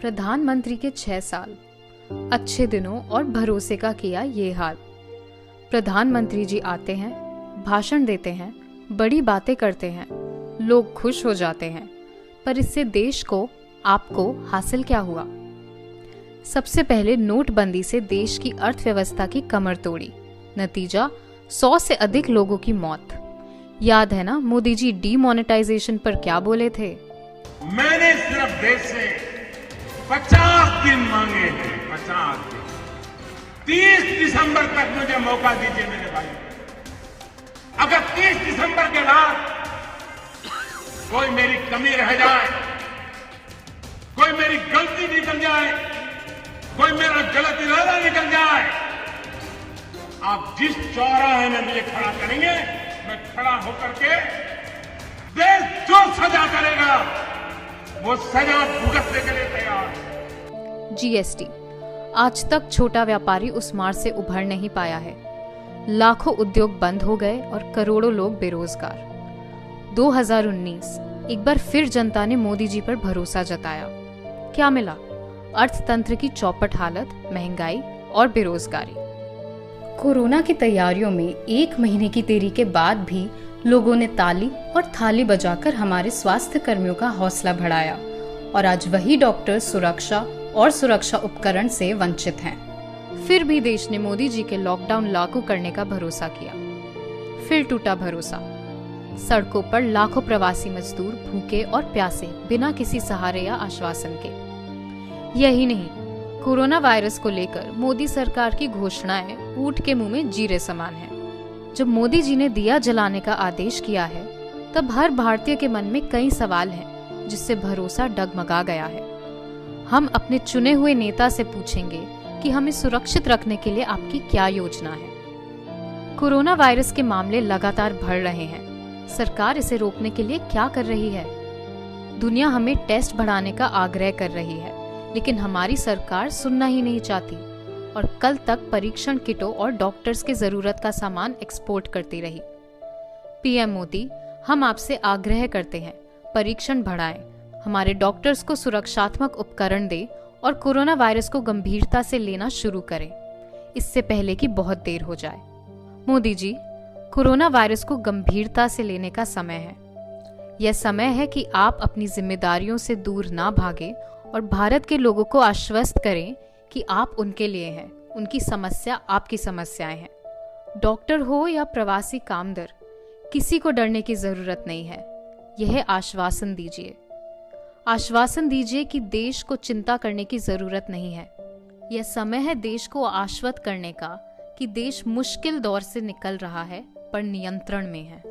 प्रधानमंत्री के 6 साल, अच्छे दिनों और भरोसे का किया ये हाल। प्रधानमंत्री जी आते हैं, भाषण देते हैं, बड़ी बातें करते हैं, लोग खुश हो जाते हैं, पर इससे देश को, आपको हासिल क्या हुआ? सबसे पहले नोटबंदी से देश की अर्थव्यवस्था की कमर तोड़ी, नतीजा 100 से अधिक लोगों की मौत। याद है ना मोदी जी डीमोनेटाइजेशन पर क्या बोले थे? मैंने सिर्फ देश से 50 दिन मांगे हैं, 50 दिन। 30 दिसंबर तक मुझे मौका दीजिए मेरे भाई। अगर 30 दिसंबर के बाद कोई मेरी कमी रह जाए, कोई मेरी गलती निकल जाए, कोई मेरा गलत इरादा निकल जाए, आप जिस चौराहे में मुझे खड़ा करेंगे, मैं खड़ा होकर के देश जो सजा करेगा वो सजा भुगतने के लिए तैयार। जीएसटी आज तक छोटा व्यापारी उस मार से उभर नहीं पाया है। लाखों उद्योग बंद हो गए और करोड़ों लोग बेरोजगार। 2019 एक बार फिर जनता ने मोदी जी पर भरोसा जताया। क्या मिला? अर्थतंत्र की चौपट हालत, महंगाई और बेरोजगारी। कोरोना की तैयारियों में 1 महीने की देरी के बाद भी लोगों ने ताली और थाली बजाकर हमारे स्वास्थ्य कर्मियों का हौसला बढ़ाया और आज वही डॉक्टर सुरक्षा और सुरक्षा उपकरण से वंचित हैं। फिर भी देश ने मोदी जी के लॉकडाउन लागू करने का भरोसा किया। फिर टूटा भरोसा। सड़कों पर लाखों प्रवासी मजदूर भूखे और प्यासे, बिना किसी सहारे या आश्वासन के। यही नहीं, कोरोना वायरस को लेकर मोदी सरकार की घोषणाएं ऊंट के मुंह में जीरे समान है। जब मोदी जी ने दिया जलाने का आदेश किया है, तब हर भारतीय के मन में कई सवाल हैं, जिससे भरोसा डगमगा गया है। हम अपने चुने हुए नेता से पूछेंगे कि हमें सुरक्षित रखने के लिए आपकी क्या योजना है। कोरोना वायरस के मामले लगातार बढ़ रहे हैं। सरकार इसे रोकने के लिए क्या कर रही है? दुनिया हमें टेस्ट बढ़ाने का आग्रह कर रही है, लेकिन हमारी सरकार सुनना ही नहीं चाहती और कल तक परीक्षण किटों और डॉक्टर्स की जरूरत का सामान एक्सपोर्ट करती रही। पीएम मोदी, हम आपसे आग्रह करते हैं, परीक्षण बढ़ाएं, हमारे डॉक्टर्स को सुरक्षात्मक उपकरण दें और कोरोना वायरस को गंभीरता से लेना शुरू करें, इससे पहले कि बहुत देर हो जाए। मोदी जी, कोरोना वायरस को गंभीरता से लेने का समय है। यह समय है कि आप अपनी जिम्मेदारियों से दूर ना भागें और भारत के लोगों को आश्वस्त करें कि आप उनके लिए हैं, उनकी समस्या आपकी समस्याएं हैं। डॉक्टर हो या प्रवासी कामदर, किसी को डरने की जरूरत नहीं है। यह आश्वासन दीजिए। आश्वासन दीजिए कि देश को चिंता करने की जरूरत नहीं है। यह समय है देश को आश्वस्त करने का कि देश मुश्किल दौर से निकल रहा है, पर नियंत्रण में है।